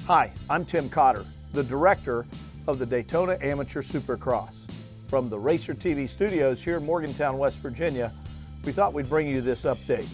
Hi, I'm Tim Cotter, the director of the Daytona Amateur Supercross. From the RacerTV studios here in Morgantown, West Virginia, we thought we'd bring you this update.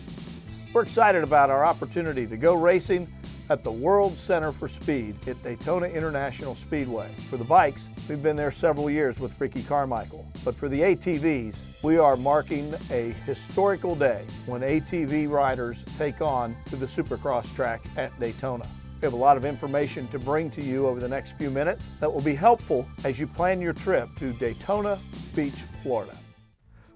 We're excited about our opportunity to go racing at the World Center for Speed at Daytona International Speedway. For the bikes, we've been there several years with Ricky Carmichael. But for the ATVs, we are marking a historical day when ATV riders take on to the Supercross track at Daytona. We have a lot of information to bring to you over the next few minutes that will be helpful as you plan your trip to Daytona Beach, Florida.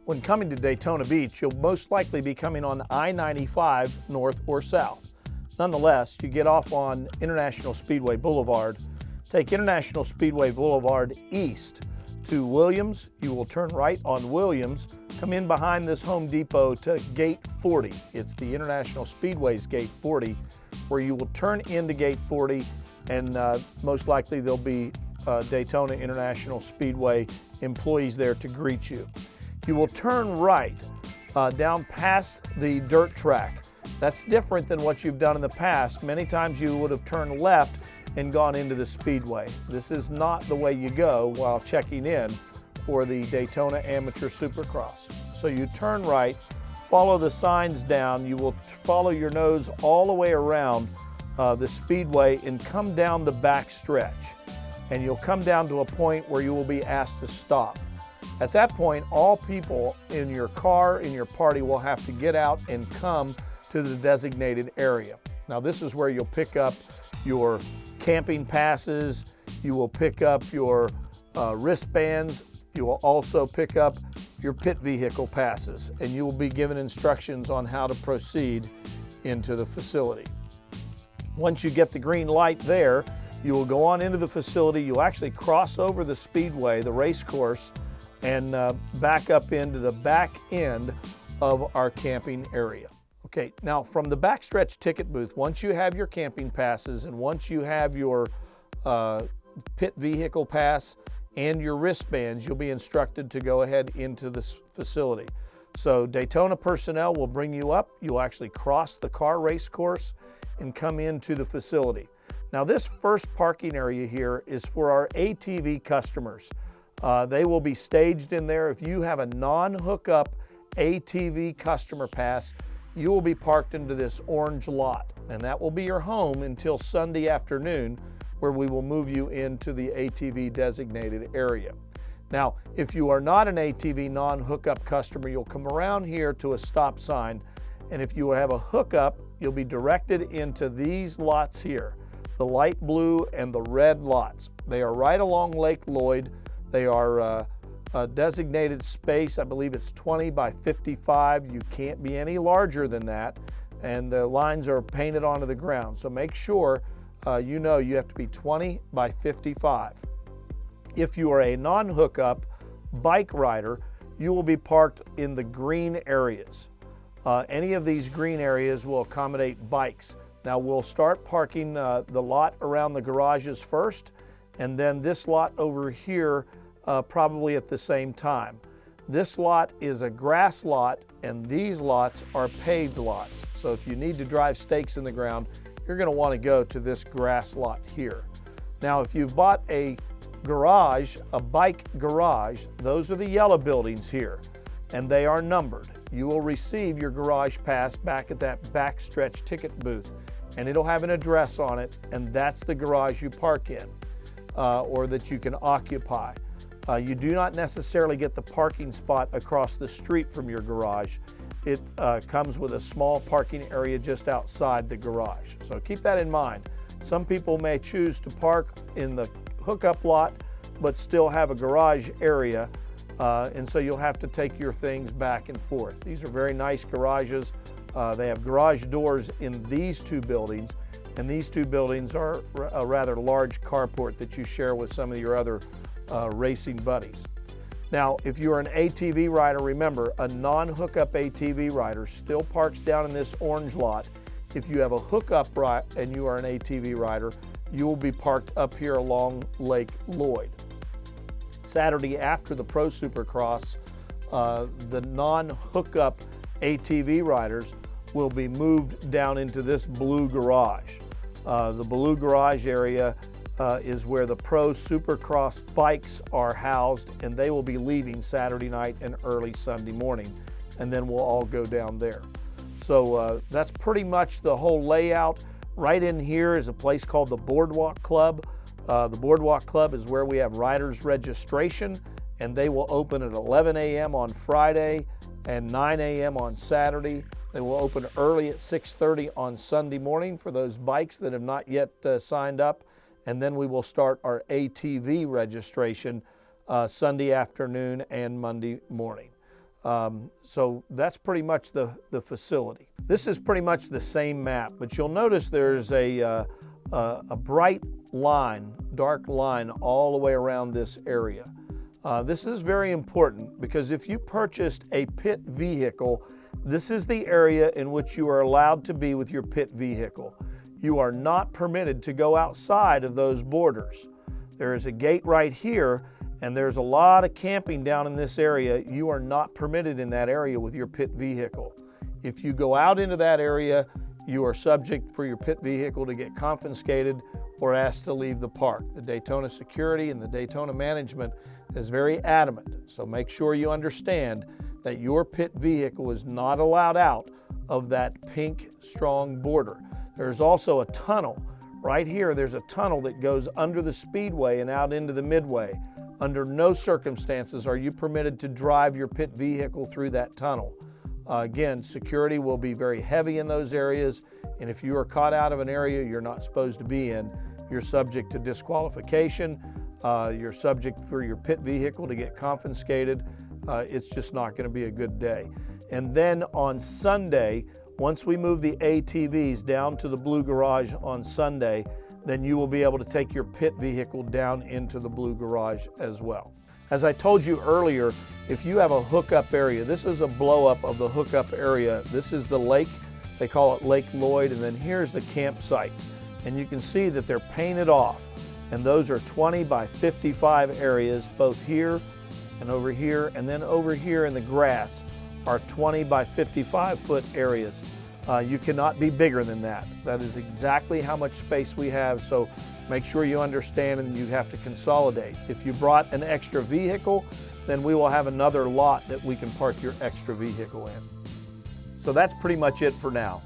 When coming to Daytona Beach, you'll most likely be coming on I-95 north or south. Nonetheless, you get off on International Speedway Boulevard, take International Speedway Boulevard east to Williams. You will turn right on Williams, come in behind this Home Depot to Gate 40. It's the International Speedway's Gate 40, where you will turn into Gate 40, and most likely there'll be Daytona International Speedway employees there to greet you. You will turn right down past the dirt track. That's different than what you've done in the past. Many times you would have turned left and gone into the speedway. This is not the way you go while checking in for the Daytona Amateur Supercross. So you turn right, follow the signs down, you will follow your nose all the way around the speedway and come down the back stretch. And you'll come down to a point where you will be asked to stop. At that point, all people in your car, in your party, will have to get out and come to the designated area. Now this is where you'll pick up your camping passes, you will pick up your wristbands, you will also pick up your pit vehicle passes, and you will be given instructions on how to proceed into the facility. Once you get the green light there, you will go on into the facility. You'll actually cross over the speedway, the race course, and back up into the back end of our camping area. Okay, now from the backstretch ticket booth, once you have your camping passes and once you have your pit vehicle pass and your wristbands, you'll be instructed to go ahead into this facility. So Daytona personnel will bring you up. You'll actually cross the car race course and come into the facility. Now this first parking area here is for our ATV customers. They will be staged in there. If you have a non-hookup ATV customer pass, you will be parked into this orange lot, and that will be your home until Sunday afternoon, where we will move you into the ATV designated area. Now, if you are not an ATV non-hookup customer, you'll come around here to a stop sign, and if you have a hookup, you'll be directed into these lots here, the light blue and the red lots. They are right along Lake Lloyd. They are a designated space. I believe it's 20 by 55. You can't be any larger than that, and the lines are painted onto the ground. So make sure you know you have to be 20 by 55. If you are a non-hookup bike rider, you will be parked in the green areas. Any of these green areas will accommodate bikes. Now we'll start parking the lot around the garages first, and then this lot over here probably at the same time. This lot is a grass lot, and these lots are paved lots. So if you need to drive stakes in the ground, you're going to want to go to this grass lot here. Now if you've bought a garage, a bike garage, those are the yellow buildings here, and they are numbered. You will receive your garage pass back at that backstretch ticket booth, and it'll have an address on it, and that's the garage you park in or that you can occupy. You do not necessarily get the parking spot across the street from your garage. It comes with a small parking area just outside the garage. So keep that in mind. Some people may choose to park in the hookup lot, but still have a garage area, and so you'll have to take your things back and forth. These are very nice garages. They have garage doors in these two buildings, and these two buildings are a rather large carport that you share with some of your other racing buddies. Now, if you're an ATV rider, remember, a non-hookup ATV rider still parks down in this orange lot. If you have a hookup and you are an ATV rider, you will be parked up here along Lake Lloyd. Saturday after the Pro Supercross, the non-hookup ATV riders will be moved down into this blue garage. The Blue Garage area is where the Pro Supercross bikes are housed, and they will be leaving Saturday night and early Sunday morning, and then we'll all go down there. So that's pretty much the whole layout. Right in here is a place called the Boardwalk Club. The Boardwalk Club is where we have riders registration, and they will open at 11 a.m. on Friday and 9 a.m. on Saturday. They will open early at 6:30 on Sunday morning for those bikes that have not yet signed up. And then we will start our ATV registration Sunday afternoon and Monday morning. So that's pretty much the facility. This is pretty much the same map, but you'll notice there's a bright line, dark line all the way around this area. This is very important because if you purchased a pit vehicle, this is the area in which you are allowed to be with your pit vehicle. You are not permitted to go outside of those borders. There is a gate right here, and there's a lot of camping down in this area. You are not permitted in that area with your pit vehicle. If you go out into that area, you are subject for your pit vehicle to get confiscated or asked to leave the park. The Daytona security and the Daytona management is very adamant, so make sure you understand that your pit vehicle is not allowed out of that pink strong border. There's also a tunnel. Right here, there's a tunnel that goes under the speedway and out into the midway. Under no circumstances are you permitted to drive your pit vehicle through that tunnel. Again, security will be very heavy in those areas, and if you are caught out of an area you're not supposed to be in, you're subject to disqualification. You're subject for your pit vehicle to get confiscated. It's just not going to be a good day. And then on Sunday, once we move the ATVs down to the Blue Garage on Sunday, then you will be able to take your pit vehicle down into the Blue Garage as well. As I told you earlier, if you have a hookup area, this is a blow up of the hookup area. This is the lake, they call it Lake Lloyd, and then here's the campsites. And you can see that they're painted off. And those are 20 by 55 areas, both here and over here, and then over here in the grass are 20 by 55 foot areas. You cannot be bigger than that. That is exactly how much space we have, so make sure you understand and you have to consolidate. If you brought an extra vehicle, then we will have another lot that we can park your extra vehicle in. So that's pretty much it for now.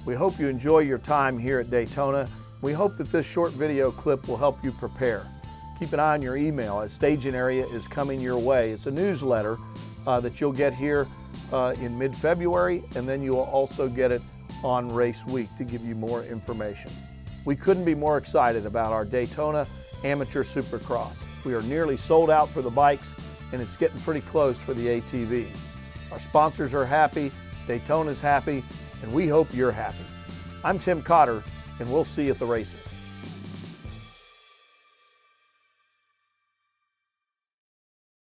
We hope you enjoy your time here at Daytona. We hope that this short video clip will help you prepare. Keep an eye on your email as Staging Area is coming your way. It's a newsletter that you'll get here in mid-February, and then you will also get it on race week to give you more information. We couldn't be more excited about our Daytona Amateur Supercross. We are nearly sold out for the bikes, and it's getting pretty close for the ATVs. Our sponsors are happy, Daytona's happy, and we hope you're happy. I'm Tim Cotter, and we'll see you at the races.